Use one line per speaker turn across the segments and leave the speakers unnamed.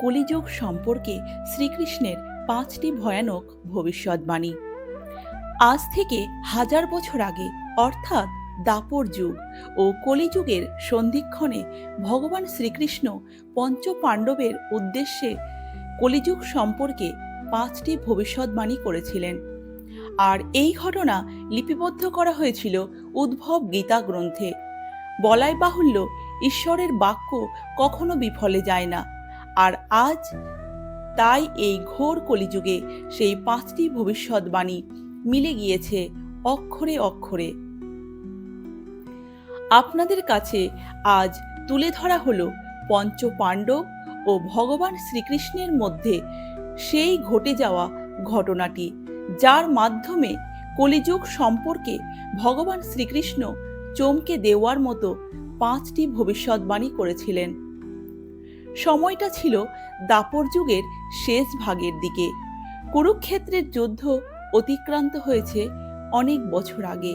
কলিযুগ সম্পর্কে শ্রীকৃষ্ণের 5টি ভয়ানক ভবিষ্যৎবাণী। আজ থেকে 1000 বছর আগে অর্থাৎ দাপর যুগ ও কলিযুগের সন্ধিক্ষণে ভগবান শ্রীকৃষ্ণ পঞ্চপাণ্ডবের উদ্দেশ্যে কলিযুগ সম্পর্কে 5টি ভবিষ্যৎবাণী করেছিলেন। আর এই ঘটনা লিপিবদ্ধ করা হয়েছিল উদ্ভব গীতা গ্রন্থে। বলাই বাহুল্য, ঈশ্বরের বাক্য কখনো বিফলে যায় না। আর আজ তাই এই ঘোর কলিযুগে সেই 5টি ভবিষ্যৎবাণী মিলে গিয়েছে অক্ষরে অক্ষরে। আপনাদের কাছে আজ তুলে ধরা হলো পঞ্চপাণ্ডব ও ভগবান শ্রীকৃষ্ণের মধ্যে সেই ঘটে যাওয়া ঘটনাটি, যার মাধ্যমে কলিযুগ সম্পর্কে ভগবান শ্রীকৃষ্ণ চমকে দেওয়ার মতো 5টি ভবিষ্যৎবাণী করেছিলেন। সময়টা ছিল দাপর যুগের শেষ ভাগের দিকে। কুরুক্ষেত্রের যুদ্ধ অতিক্রান্ত হয়েছে অনেক বছর আগে।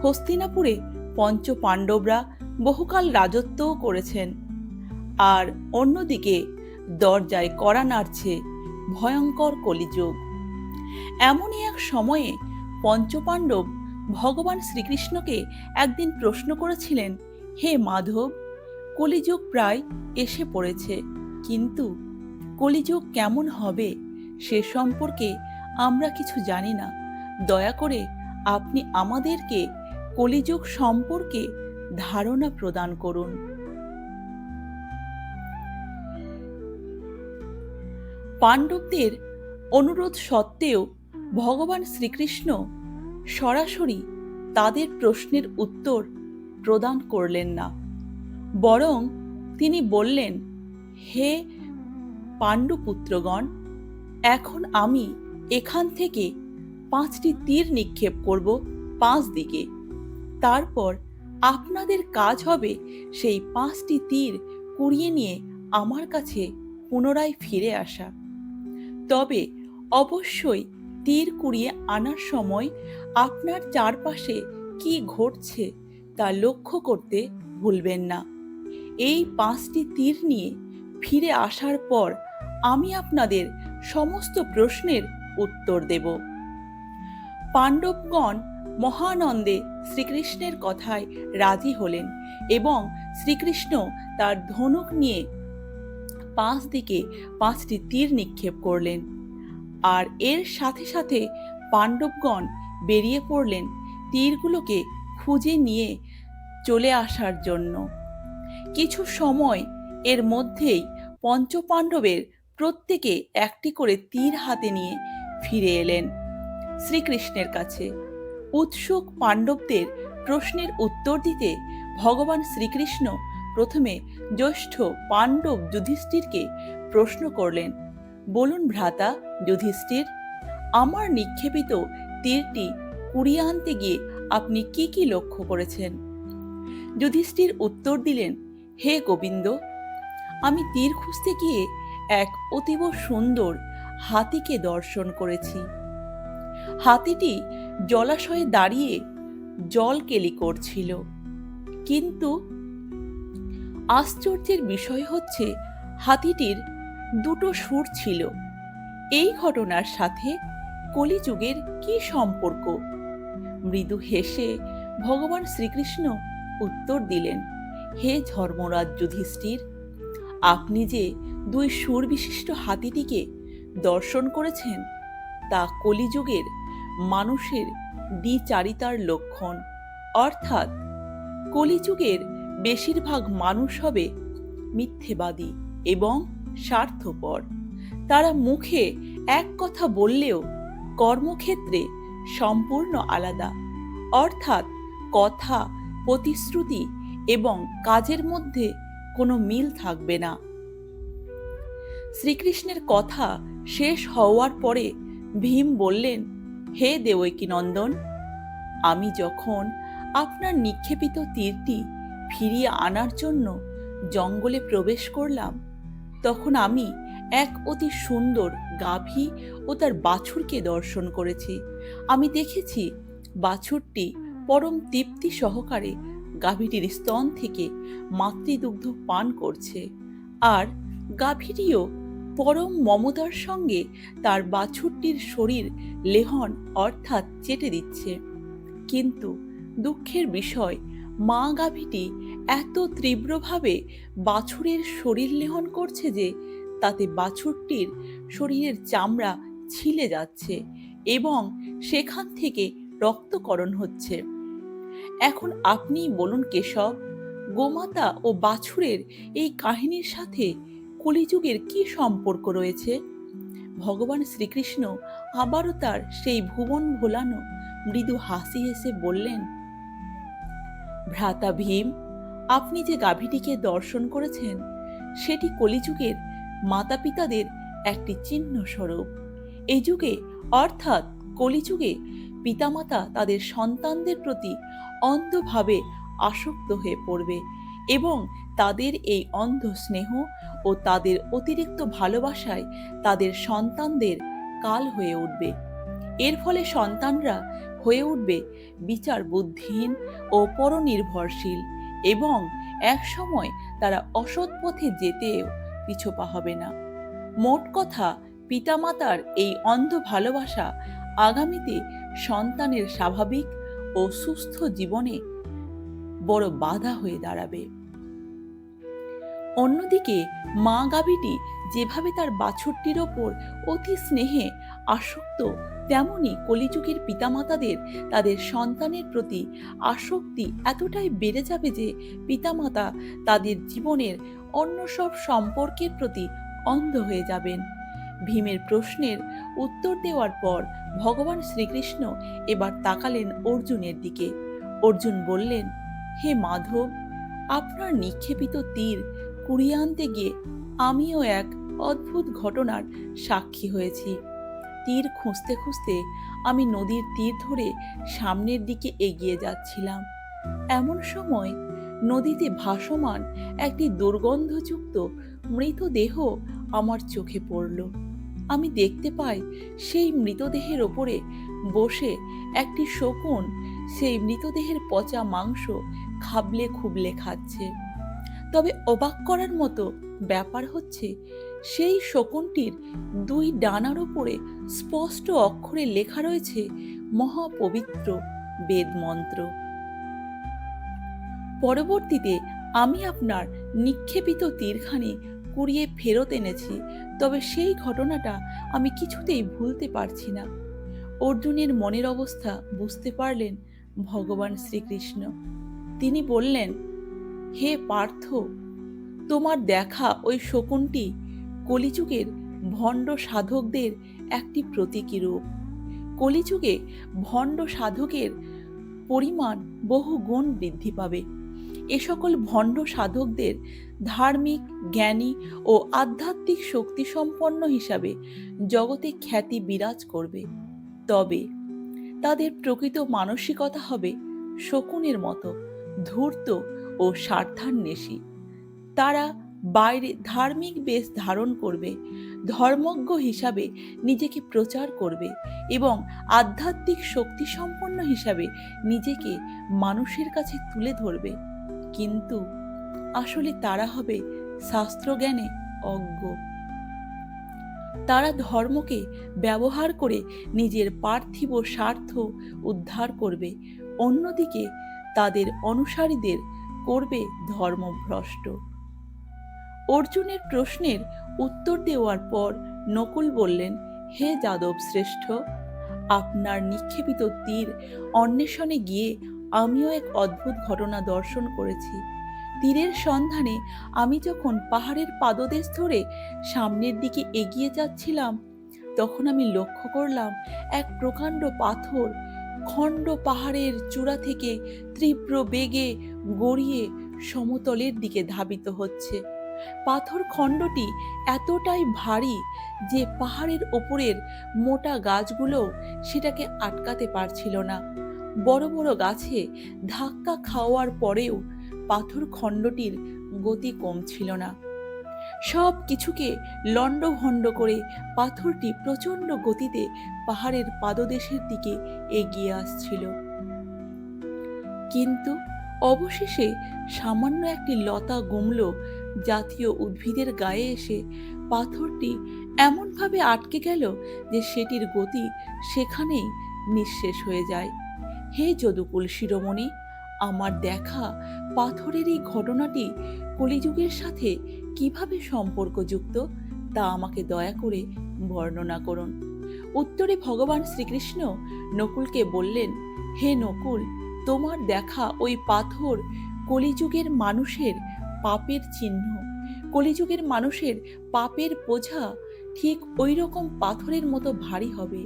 হস্তিনাপুরে পঞ্চপাণ্ডবরা বহুকাল রাজত্বও করেছেন। আর অন্যদিকে দরজায় কড়া নাড়ছে ভয়ঙ্কর কলিযুগ। এমনই এক সময়ে পঞ্চপাণ্ডব ভগবান শ্রীকৃষ্ণকে একদিন প্রশ্ন করেছিলেন, হে মাধব, কলিযুগ প্রায় এসে পড়েছে, কিন্তু কলিযুগ কেমন হবে সে সম্পর্কে আমরা কিছু জানি না। দয়া করে আপনি আমাদেরকে কলিযুগ সম্পর্কে ধারণা প্রদান করুন। পাণ্ডবদের অনুরোধ সত্ত্বেও ভগবান শ্রীকৃষ্ণ সরাসরি তাদের প্রশ্নের উত্তর প্রদান করলেন না, বরং তিনি বললেন, হে পাণ্ডুপুত্রগণ, এখন আমি এখান থেকে 5টি তীর নিক্ষেপ করব 5 দিকে। তারপর আপনাদের কাজ হবে সেই 5টি তীর কুড়িয়ে নিয়ে আমার কাছে পুনরায় ফিরে আসা। তবে অবশ্যই তীর কুড়িয়ে আনার সময় আপনার চারপাশে কি ঘটছে তা লক্ষ্য করতে ভুলবেন না। এই 5টি তীর নিয়ে ফিরে আসার পর আমি আপনাদের সমস্ত প্রশ্নের উত্তর দেব। পাণ্ডবগণ মহানন্দে শ্রীকৃষ্ণের কথায় রাজি হলেন এবং শ্রীকৃষ্ণ তার ধনুক নিয়ে 5 দিকে 5টি তীর নিক্ষেপ করলেন। আর এর সাথে সাথে পাণ্ডবগণ বেরিয়ে পড়লেন তীরগুলোকে খুঁজে নিয়ে চলে আসার জন্য। কিছু সময় এর মধ্যেই পঞ্চপাণ্ডবের প্রত্যেকে একটি করে তীর হাতে নিয়ে ফিরে এলেন শ্রীকৃষ্ণের কাছে। উৎসুক পাণ্ডবদের প্রশ্নের উত্তর দিতে ভগবান শ্রীকৃষ্ণ প্রথমে জ্যেষ্ঠ পাণ্ডব যুধিষ্ঠিরকে প্রশ্ন করলেন, বলুন ভ্রাতা যুধিষ্ঠির, আমার নিক্ষেপিত তীরটি কুড়িয়ে আনতে গিয়ে আপনি কি কি লক্ষ্য করেছেন? যুধিষ্ঠির উত্তর দিলেন, হে গোবিন্দ, আমি তীর খুঁজতে গিয়ে এক অতীব সুন্দর হাতিকে দর্শন করেছি। হাতিটি জলাশয়ে দাঁড়িয়ে জল কেলি করছিল, কিন্তু আশ্চর্যের বিষয় হচ্ছে হাতিটির 2টো সুর ছিল। এই ঘটনার সাথে কলিযুগের কি সম্পর্ক? মৃদু হেসে ভগবান শ্রীকৃষ্ণ উত্তর দিলেন, হে ধর্মরাজ যুধিষ্ঠির, আপনি যে 2 সুর বিশিষ্ট হাতিটিকে দর্শন করেছেন তা কলিযুগের মানুষের দ্বিচারিতার লক্ষণ। অর্থাৎ কলিযুগের বেশিরভাগ মানুষ হবে মিথ্যেবাদী এবং স্বার্থপর। তারা মুখে এক কথা বললেও কর্মক্ষেত্রে সম্পূর্ণ আলাদা। অর্থাৎ কথা, প্রতিশ্রুতি এবং কাজের মধ্যে কোনো মিল থাকবে না। শ্রীকৃষ্ণের কথা শেষ হওয়ার পরে ভীম বললেন, হে দেবকী নন্দন, আমি যখন আপনার নিক্ষেপিত তীরটি ফিরিয়ে আনার জন্য জঙ্গলে প্রবেশ করলাম, তখন আমি এক অতি সুন্দর গাভী ও তার বাছুরকে দর্শন করেছি। আমি দেখেছি বাছুরটি পরম তৃপ্তি সহকারে গাভীটির স্তন থেকে মাতৃদুগ্ধ পান করছে, আর গাভীটিও পরম মমতার সঙ্গে তার বাছুরটির শরীর লেহন অর্থাৎ চেটে দিচ্ছে। কিন্তু দুঃখের বিষয়, মা গাভীটি এত তীব্রভাবে বাছুরের শরীর লেহন করছে যে তাতে বাছুরটির শরীরের চামড়া ছিলে যাচ্ছে এবং সেখান থেকে রক্তকরণ হচ্ছে। এখন আপনিই বলুন কেশব, গোমাতা ও বাছুরের এই কাহিনীর সাথে কলিযুগের কি সম্পর্ক রয়েছে? ভগবান শ্রীকৃষ্ণ আবারও তার সেই ভুবন ভোলানো মৃদু হাসি হেসে বললেন, ভ্রাতা ভীম, আপনি যে গাভীটিকে দর্শন করেছেন সেটি কলিযুগের মাতা পিতাদের একটি চিহ্ন স্বরূপ। এই যুগে অর্থাৎ কলিযুগে পিতামাতা তাদের সন্তানদের প্রতি অন্ধভাবে আসক্ত হয়ে পড়বে এবং তাদের এই অন্ধ স্নেহ ও তাদের অতিরিক্ত ভালোবাসায় তাদের সন্তানদের কাল হয়ে উঠবে। এর ফলে সন্তানরা হয়ে উঠবে বিচার বুদ্ধিহীন ও পরনির্ভরশীল এবং একসময় তারা অসৎ পথে যেতেও পিছপা হবে না। মোট কথা, পিতামাতার এই অন্ধ ভালোবাসা আগামীতে সন্তানের স্বাভাবিক ও সুস্থ জীবনে বড় বাধা হয়ে দাঁড়াবে। অন্যদিকে মা গাভীটি যেভাবে তার বাছুরটির ওপর অতি স্নেহে আসক্ত, তেমনি কলিযুগের পিতামাতাদের তাদের সন্তানের প্রতি আসক্তি এতটাই বেড়ে যাবে যে পিতামাতা তাদের জীবনের অন্য সব সম্পর্কের প্রতি অন্ধ হয়ে যাবেন। ভীমের প্রশ্নের উত্তর দেওয়ার পর ভগবান শ্রীকৃষ্ণ এবার তাকালেন অর্জুনের দিকে। অর্জুন বললেন, হে মাধব, আপনার নিক্ষেপিত তীর কুড়িয়ে আনতে গিয়ে আমিও এক অদ্ভুত ঘটনার সাক্ষী হয়েছি। তীর খুঁজতে খুঁজতে আমি নদীর তীর ধরে সামনের দিকে এগিয়ে যাচ্ছিলাম। এমন সময় নদীতে ভাসমান একটি দুর্গন্ধযুক্ত মৃতদেহ আমার চোখে পড়ল। আমি দেখতে পাই সেই মৃতদেহের ওপরে বসে একটি শকুন সেই মৃতদেহের পচা মাংস খাবলে খুবলে খাচ্ছে। তবে অবাক করার মতো ব্যাপার হচ্ছে, সেই শকুনটির দুই ডানার ওপরে স্পষ্ট অক্ষরে লেখা রয়েছে মহাপবিত্র বেদ মন্ত্র। পরবর্তীতে আমি আপনার নিক্ষেপিত তীরখানি কুড়িয়ে ফেরত এনেছি, তবে সেই ঘটনাটা আমি কিছুতেই ভুলতে পারছি না। অর্জুনের মনের অবস্থা বুঝতে পারলেন ভগবান শ্রীকৃষ্ণ। তিনি বললেন, হে পার্থ, তোমার দেখা ওই শকুনটি কলিযুগের ভণ্ড সাধকদের একটি প্রতীকী রূপ। কলিযুগে ভণ্ড সাধকের পরিমাণ বহু গুণ বৃদ্ধি পাবে। এ সকল ভণ্ড সাধকদের ধার্মিক, জ্ঞানী ও আধ্যাত্মিক শক্তি সম্পন্ন হিসাবে জগতে খ্যাতি বিরাজ করবে। তবে তাদের প্রকৃত মানসিকতা হবে শকুনের মতো ধূর্ত ও স্বার্থান্বেষী। তারা বাইরে ধার্মিক বেশ ধারণ করবে, ধর্মজ্ঞ হিসাবে নিজেকে প্রচার করবে এবং আধ্যাত্মিক শক্তি সম্পন্ন হিসাবে নিজেকে মানুষের কাছে তুলে ধরবে, কিন্তু আসলে তারা হবে শাস্ত্রজ্ঞানে অজ্ঞ। তারা ধর্মকে ব্যবহার করে নিজের পার্থিব স্বার্থ উদ্ধার করবে, অন্যদিকে তাদের অনুসারীদের করবে ধর্মভ্রষ্ট। অর্জুনের প্রশ্নের উত্তর দেওয়ার পর নকুল বললেন, হে যাদব শ্রেষ্ঠ, আপনার নিক্ষেপিত তীর অন্বেষণে গিয়ে আমিও এক অদ্ভুত ঘটনা দর্শন করেছি। তীরের সন্ধানে আমি যখন পাহাড়ের পাদদেশ ধরে সামনের দিকে এগিয়ে যাচ্ছিলাম, তখন আমি লক্ষ্য করলাম এক প্রকাণ্ড পাথর খণ্ড পাহাড়ের চূড়া থেকে তীব্র বেগে গড়িয়ে সমতলের দিকে ধাবিত হচ্ছে। পাথর খণ্ডটি এতটাই ভারী যে পাহাড়ের ওপরের মোটা গাছগুলো সেটাকে আটকাতে পারছিল না। বড় বড় গাছে ধাক্কা খাওয়ার পরেও পাথর খণ্ডটির গতি কমছিল না। সব কিছুকে লণ্ডভণ্ড করে পাথরটি প্রচণ্ড গতিতে পাহাড়ের পাদদেশের দিকে এগিয়ে আসছিল। কিন্তু অবশেষে সামান্য একটি লতা গুমল জাতীয় উদ্ভিদের গায়ে এসে পাথরটি এমনভাবে আটকে গেল যে সেটির গতি সেখানেই নিঃশেষ হয়ে যায়। হে যদুকুল শিরোমণি, আমার দেখা পাথরের এই ঘটনাটি কলিযুগের সাথে কিভাবে সম্পর্কযুক্ত তা আমাকে দয়া করে বর্ণনা করুন। উত্তরে ভগবান শ্রীকৃষ্ণ নকুলকে বললেন, হে নকুল, তোমার দেখা ওই পাথর কলিযুগের মানুষের পাপের চিহ্ন। কলিযুগের মানুষের পাপের বোঝা ঠিক ওই রকম পাথরের মতো ভারী হবে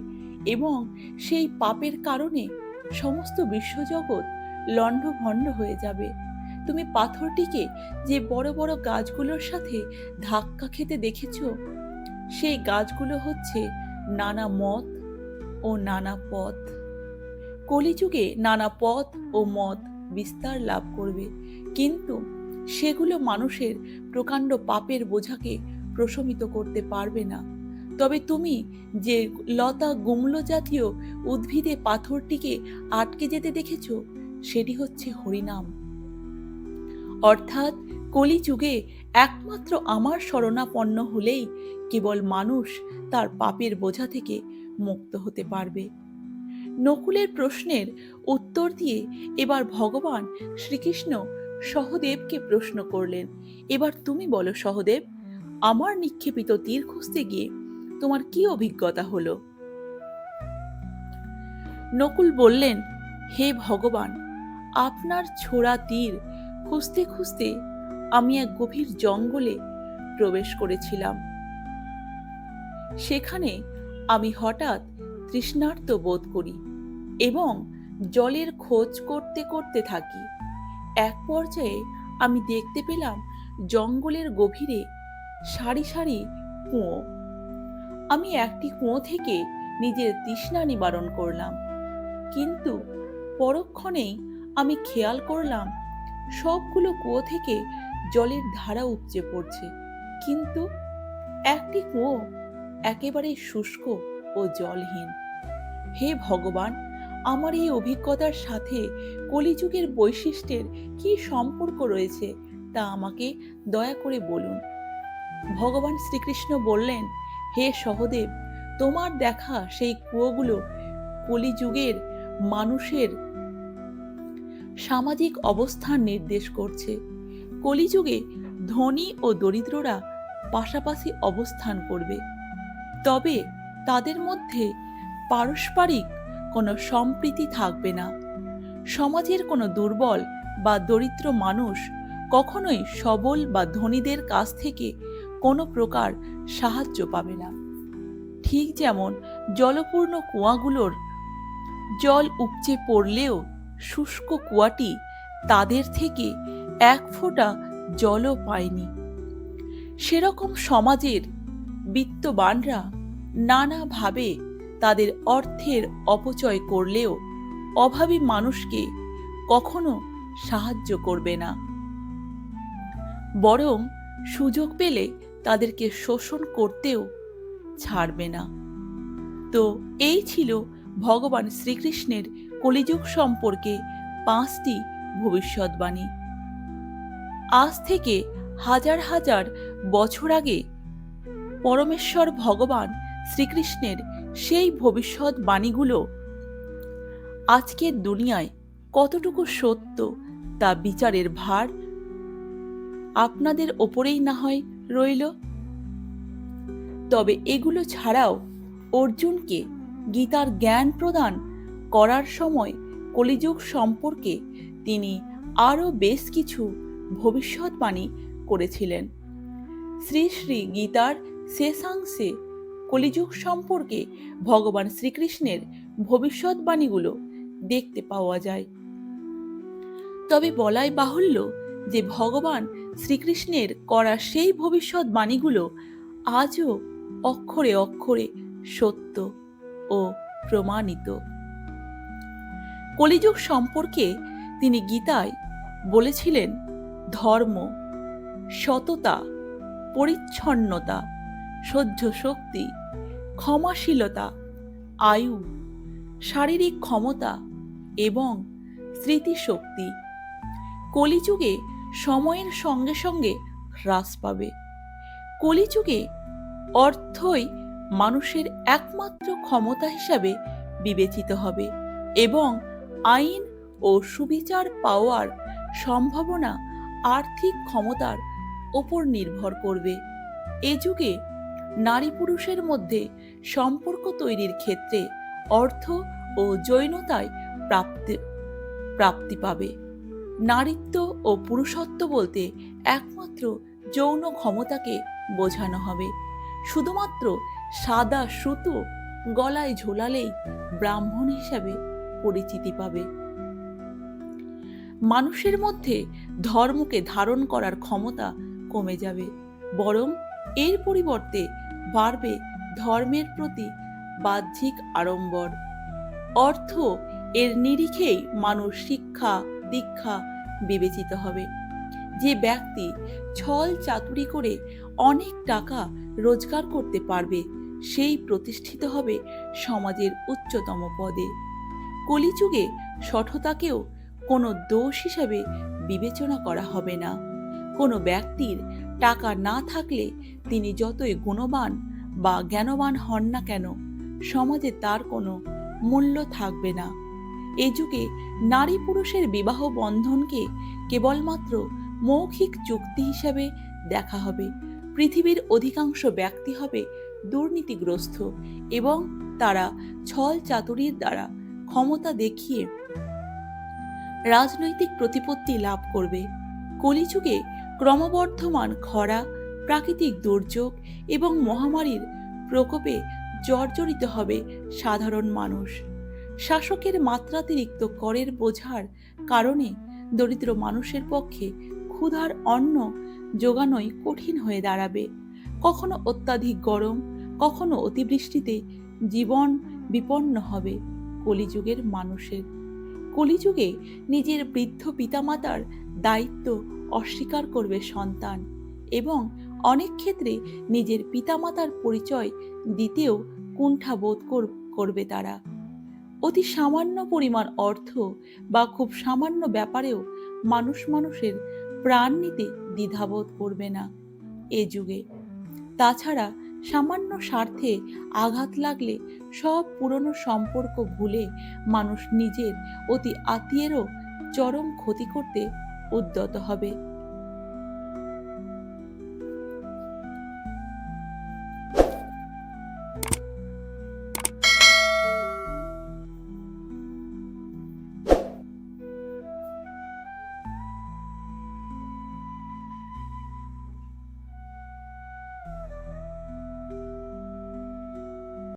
এবং সেই পাপের কারণে সমস্ত বিশ্বজগৎ লণ্ডভণ্ড হয়ে যাবে। তুমি পাথরটিকে যে বড় বড় গাছগুলোর সাথে ধাক্কা খেতে দেখেছো, সেই গাছগুলো হচ্ছে নানা মত ও নানা পথ। কলিযুগে নানা পথ ও মত বিস্তার লাভ করবে, কিন্তু সেগুলো মানুষের প্রকাণ্ড পাপের বোঝাকে প্রশমিত করতে পারবে না। তবে তুমি যে লতা গুমল জাতীয় উদ্ভিদে পাথরটিকে আটকে যেতে দেখেছো, সেটি হচ্ছে হরিনাম। অর্থাৎ কলিযুগে একমাত্র আমার শরণাপন্ন হলেই কেবল মানুষ তার পাপের বোঝা থেকে মুক্ত হতে পারবে। নকুলের প্রশ্নের উত্তর দিয়ে এবার ভগবান শ্রীকৃষ্ণ সহদেবকে প্রশ্ন করলেন, এবার তুমি বলো সহদেব, আমার নিক্ষেপিত তীর খুঁজতে গিয়ে তোমার কি অভিজ্ঞতা হলো? নকুল বললেন, হে ভগবান, আপনার ছোড়া তীর খুঁজতে খুঁজতে আমি এক গভীর জঙ্গলে প্রবেশ করেছিলাম। সেখানে আমি হঠাৎ তৃষ্ণার্ত বোধ করি এবং জলের খোঁজ করতে করতে থাকি। এক পর্যায়ে আমি দেখতে পেলাম জঙ্গলের গভীরে সারি সারি কুয়ো। আমি একটি কুয়ো থেকে নিজের তৃষ্ণা নিবারণ করলাম, কিন্তু পরক্ষণেই আমি খেয়াল করলাম সবগুলো কুয়ো থেকে জলের ধারা উপচে পড়ছে, কিন্তু একটি কুয়ো একেবারে শুষ্ক ও জলহীন। হে ভগবান, আমার এই অভিজ্ঞতার সাথে কলিযুগের বৈশিষ্ট্যের কি সম্পর্ক রয়েছে তা আমাকে দয়া করে বলুন। ভগবান শ্রীকৃষ্ণ বললেন, হে সহদেব, তোমার দেখা সেই কুয়োগুলো কলিযুগের মানুষের সামাজিক অবস্থান নির্দেশ করছে। কলিযুগে ধনী ও দরিদ্ররা পাশাপাশি অবস্থান করবে, তবে তাদের মধ্যে পারস্পরিক কোনো সম্প্রীতি থাকবে না। সমাজের কোনো দুর্বল বা দরিদ্র মানুষ কখনোই সবল বা ধনীদের কাছ থেকে কোনো প্রকার সাহায্য পাবে না। ঠিক যেমন জলপূর্ণ কুয়াগুলোর জল উপচে পড়লেও শুষ্ক কুয়াটি তাদের থেকে এক ফোঁটা জলও পায়নি, সেরকম সমাজের বিত্তবানরা নানাভাবে তাদের অর্থের অপচয় করলেও অভাবী মানুষকে কখনো সাহায্য করবে না, বরং সুযোগ পেলে তাদেরকে শোষণ করতেও ছাড়বে না। তো এই ছিল ভগবান শ্রীকৃষ্ণের কলিযুগ সম্পর্কে 5টি ভবিষ্যৎবাণী। আজ থেকে হাজার হাজার বছর আগে পরমেশ্বর ভগবান শ্রীকৃষ্ণের সেই ভবিষ্যৎবাণীগুলো আজকের দুনিয়ায় কতটুকু সত্য তা বিচারের ভার আপনাদের ওপরেই না হয় রইল। তবে এগুলো ছাড়াও অর্জুনকে গীতার জ্ঞান প্রদান করার সময় কলিযুগ সম্পর্কে তিনি আরও বেশ কিছু ভবিষ্যৎবাণী করেছিলেন। শ্রী শ্রী গীতার শেষাংশে কলিযুগ সম্পর্কে ভগবান শ্রীকৃষ্ণের ভবিষ্যৎবাণীগুলো দেখতে পাওয়া যায়। তবে বলাই বাহুল্য যে ভগবান শ্রীকৃষ্ণের করা সেই ভবিষ্যৎবাণীগুলো আজও অক্ষরে অক্ষরে সত্য ও প্রমাণিত। কলিযুগ সম্পর্কে তিনি গীতায় বলেছিলেন, ধর্ম, সততা, পরিচ্ছন্নতা, সহ্য শক্তি, ক্ষমাশীলতা, আয়ু, শারীরিক ক্ষমতা এবং স্মৃতিশক্তি কলিযুগে সময়ের সঙ্গে সঙ্গে হ্রাস পাবে। কলিযুগে অর্থই মানুষের একমাত্র ক্ষমতা হিসাবে বিবেচিত হবে এবং আইন ও সুবিচার পাওয়ার সম্ভাবনা আর্থিক ক্ষমতার ওপর নির্ভর করবে। এ যুগে নারী পুরুষের মধ্যে সম্পর্ক তৈরির ক্ষেত্রে অর্থ ও যৌনতায় প্রাপ্তি প্রাপ্তি পাবে। নারীত্ব ও পুরুষত্ব বলতে একমাত্র যৌন ক্ষমতাকে বোঝানো হবে। শুধুমাত্র সাদা সুতো গলায় ঝোলালেই ব্রাহ্মণ হিসাবে পরিচিতি পাবে। মানুষের মধ্যে ধর্মকে ধারণ করার ক্ষমতা কমে যাবে, বরং এর পরিবর্তে বাড়বে ধর্মের প্রতি বাহ্যিক আড়ম্বর। অর্থ এর নিরিখেই মানুষ শিক্ষা দীক্ষা বিবেচিত হবে। যে ব্যক্তি ছল চাতুরি করে অনেক টাকা রোজগার করতে পারবে সেই প্রতিষ্ঠিত হবে সমাজের উচ্চতম পদে। কলিযুগে সঠতাকেও কোনো দোষ হিসাবে বিবেচনা করা হবে না। কোনো ব্যক্তির টাকা না থাকলে তিনি যতই গুণবান বা জ্ঞানবান হন না কেন, সমাজে তার কোনো মূল্য থাকবে না। এ যুগে নারী পুরুষের বিবাহ বন্ধনকে কেবলমাত্র মৌখিক চুক্তি হিসাবে দেখা হবে। পৃথিবীর অধিকাংশ ব্যক্তি হবে দুর্নীতিগ্রস্ত এবং তারা ছল চাতুরির দ্বারা ক্ষমতা দেখিয়ে রাজনৈতিক প্রতিপত্তি লাভ করবে। কলিযুগে ক্রমবর্ধমান খরা, প্রাকৃতিক দুর্যোগ এবং মহামারীর প্রকোপে জর্জরিত হবে সাধারণ মানুষ। শাসকের মাত্রাতিরিক্ত করের বোঝার কারণে দরিদ্র মানুষের পক্ষে ক্ষুধার অন্ন জোগানোই কঠিন হয়ে দাঁড়াবে। কখনো অত্যাধিক গরম, কখনো অতিবৃষ্টিতে জীবন বিপন্ন হবে কলিযুগের মানুষের। কলিযুগে নিজের বৃদ্ধ পিতামাতার দায়িত্ব অস্বীকার করবে সন্তান এবং অনেক ক্ষেত্রে নিজের পিতামাতার পরিচয় দিতেও কুণ্ঠাবোধ করবে তারা। অতি সামান্য পরিমাণ অর্থ বা খুব সামান্য ব্যাপারেও মানুষের প্রাণ নিতে দ্বিধাবোধ করবে না এ যুগে। তাছাড়া সামান্য স্বার্থে আঘাত লাগলে সব পুরনো সম্পর্ক ভুলে মানুষ নিজের অতি আত্মীয়েরও চরম ক্ষতি করতে উদ্যত হবে।